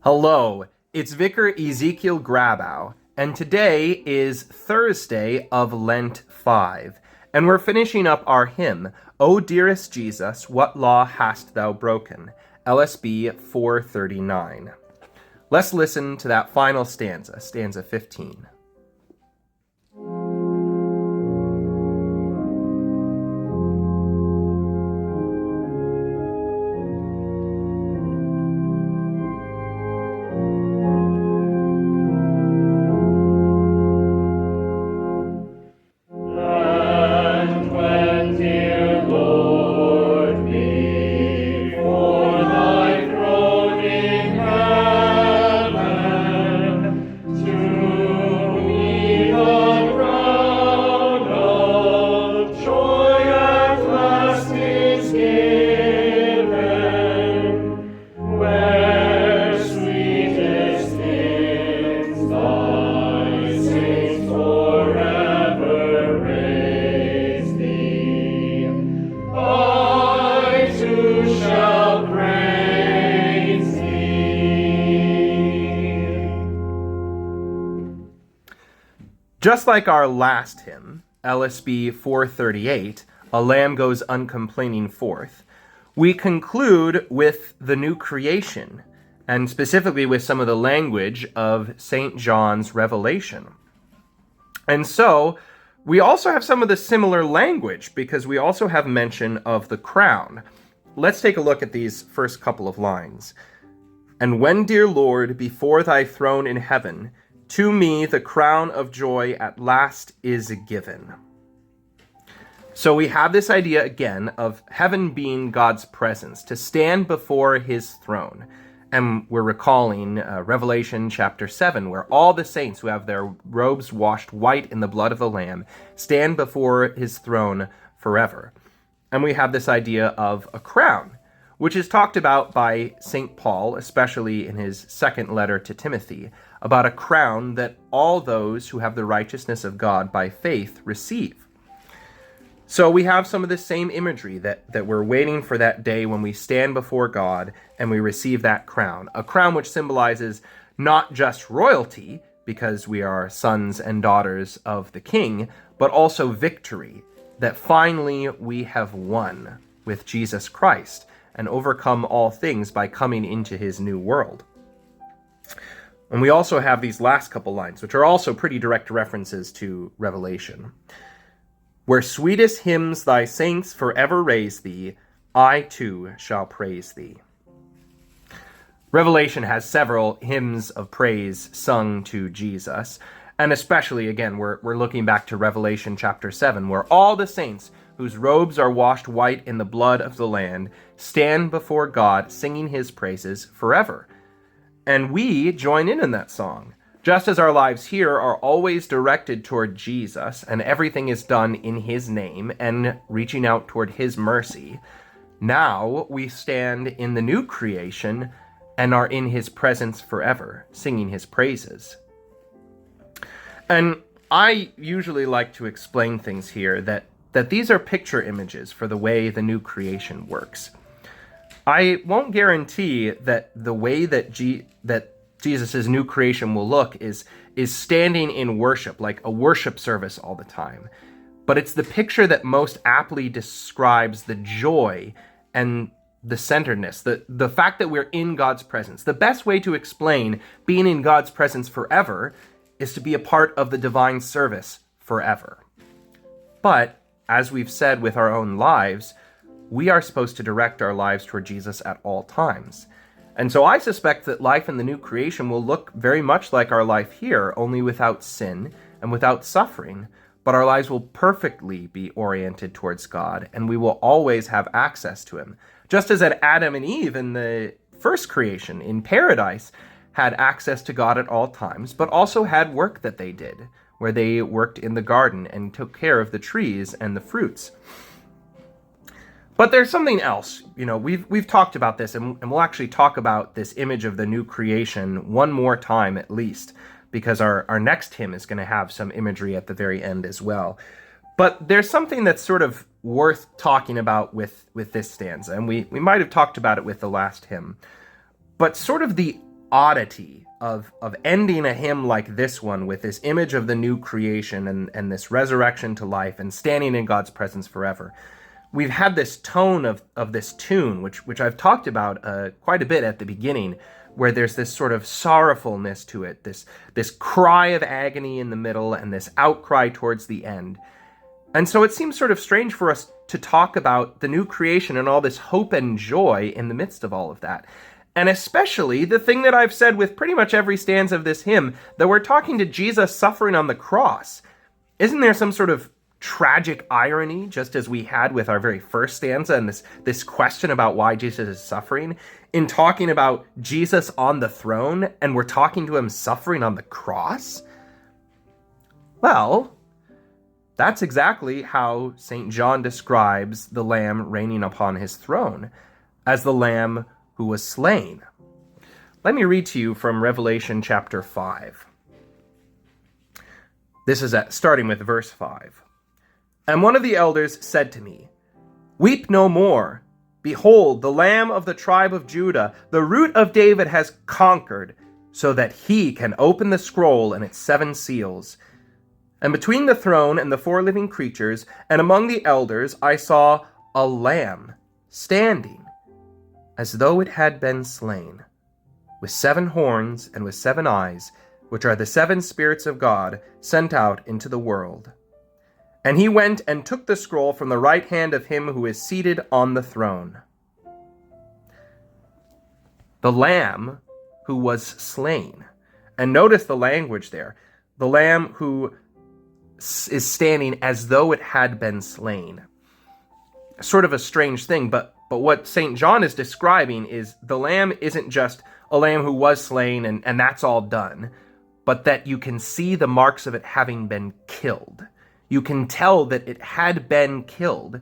Hello, it's Vicar Ezekiel Grabau, and today is Thursday of Lent 5, and we're finishing up our hymn, O Dearest Jesus, What Law Hast Thou Broken? LSB 439. Let's listen to that final stanza, stanza 15. Just like our last hymn, LSB 438, A Lamb Goes Uncomplaining Forth, we conclude with the new creation, and specifically with some of the language of St. John's Revelation. And so, we also have some of the similar language, because we also have mention of the crown. Let's take a look at these first couple of lines. And when, dear Lord, before thy throne in heaven, to me the crown of joy at last is given. So we have this idea again of heaven being God's presence, to stand before his throne. And we're recalling Revelation chapter 7, where all the saints who have their robes washed white in the blood of the Lamb stand before his throne forever. And we have this idea of a crown, which is talked about by St. Paul, especially in his second letter to Timothy, about a crown that all those who have the righteousness of God by faith receive. So we have some of the same imagery that we're waiting for that day when we stand before God and we receive that crown, a crown which symbolizes not just royalty, because we are sons and daughters of the King, but also victory, that finally we have won with Jesus Christ and overcome all things by coming into his new world. And we also have these last couple lines, which are also pretty direct references to Revelation. Where sweetest hymns thy saints forever raise thee, I too shall praise thee. Revelation has several hymns of praise sung to Jesus, and especially, again, we're looking back to Revelation chapter 7, where all the saints whose robes are washed white in the blood of the Lamb stand before God singing his praises forever. And we join in that song. Just as our lives here are always directed toward Jesus, and everything is done in his name and reaching out toward his mercy, now we stand in the new creation and are in his presence forever, singing his praises. And I usually like to explain things here that these are picture images for the way the new creation works. I won't guarantee that the way that Jesus' new creation will look is standing in worship, like a worship service all the time. But it's the picture that most aptly describes the joy and the centeredness, the fact that we're in God's presence. The best way to explain being in God's presence forever is to be a part of the divine service forever. But, as we've said with our own lives, we are supposed to direct our lives toward Jesus at all times. And so I suspect that life in the new creation will look very much like our life here, only without sin and without suffering. But our lives will perfectly be oriented towards God, and we will always have access to him. Just as Adam and Eve in the first creation in paradise had access to God at all times, but also had work that they did, where they worked in the garden and took care of the trees and the fruits. But there's something else. We've talked about this, and we'll actually talk about this image of the new creation one more time at least, because our next hymn is going to have some imagery at the very end as well. But there's something that's sort of worth talking about with this stanza, and we might have talked about it with the last hymn. But sort of the oddity of ending a hymn like this one with this image of the new creation and this resurrection to life and standing in God's presence forever. We've had this tone of this tune, which I've talked about quite a bit at the beginning, where there's this sort of sorrowfulness to it, this cry of agony in the middle and this outcry towards the end. And so it seems sort of strange for us to talk about the new creation and all this hope and joy in the midst of all of that. And especially the thing that I've said with pretty much every stanza of this hymn, that we're talking to Jesus suffering on the cross. Isn't there some sort of tragic irony, just as we had with our very first stanza and this question about why Jesus is suffering, in talking about Jesus on the throne, and we're talking to him suffering on the cross? Well, that's exactly how St. John describes the Lamb reigning upon his throne, as the Lamb who was slain. Let me read to you from Revelation chapter 5. This is starting with verse 5. And one of the elders said to me, "Weep no more. Behold, the Lamb of the tribe of Judah, the Root of David, has conquered, so that he can open the scroll and its 7 seals. And between the throne and the 4 living creatures, and among the elders, I saw a lamb standing, as though it had been slain, with 7 horns and with 7 eyes, which are the 7 spirits of God sent out into the world. And he went and took the scroll from the right hand of him who is seated on the throne." The Lamb who was slain. And notice the language there. The Lamb who is standing as though it had been slain. Sort of a strange thing, but what St. John is describing is the Lamb isn't just a lamb who was slain and that's all done, but that you can see the marks of it having been killed. You can tell that it had been killed,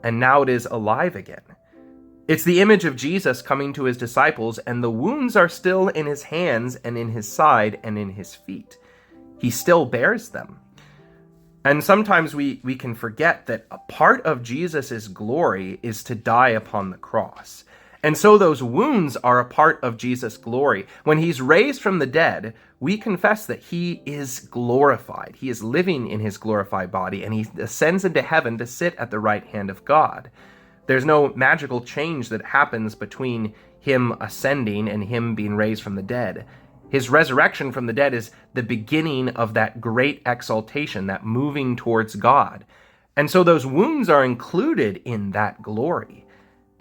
and now it is alive again. It's the image of Jesus coming to his disciples, and the wounds are still in his hands and in his side and in his feet. He still bears them. And sometimes we can forget that a part of Jesus' glory is to die upon the cross. And so those wounds are a part of Jesus' glory. When he's raised from the dead, we confess that he is glorified. He is living in his glorified body, and he ascends into heaven to sit at the right hand of God. There's no magical change that happens between him ascending and him being raised from the dead. His resurrection from the dead is the beginning of that great exaltation, that moving towards God. And so those wounds are included in that glory.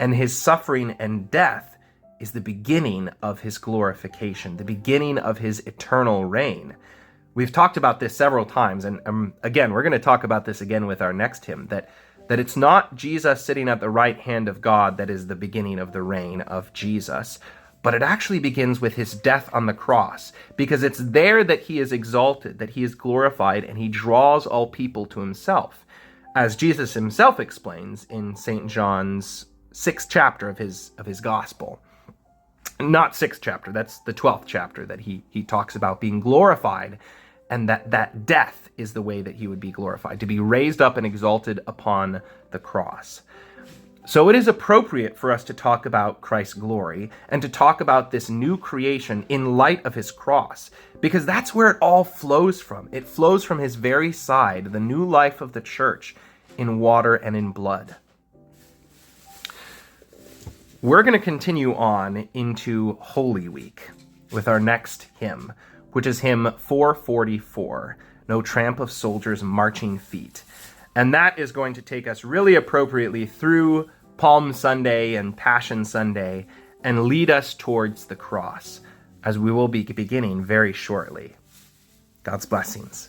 And his suffering and death is the beginning of his glorification, the beginning of his eternal reign. We've talked about this several times, and again, we're going to talk about this again with our next hymn, that it's not Jesus sitting at the right hand of God that is the beginning of the reign of Jesus, but it actually begins with his death on the cross, because it's there that he is exalted, that he is glorified, and he draws all people to himself, as Jesus himself explains in St. John's 6th chapter of his gospel. Not 6th chapter, that's the 12th chapter that he talks about being glorified, and that death is the way that he would be glorified, to be raised up and exalted upon the cross. So it is appropriate for us to talk about Christ's glory and to talk about this new creation in light of his cross, because that's where it all flows from. It flows from his very side, the new life of the church in water and in blood. We're going to continue on into Holy Week with our next hymn, which is hymn 444, "No Tramp of Soldiers' Marching Feet." And that is going to take us really appropriately through Palm Sunday and Passion Sunday and lead us towards the cross, as we will be beginning very shortly. God's blessings.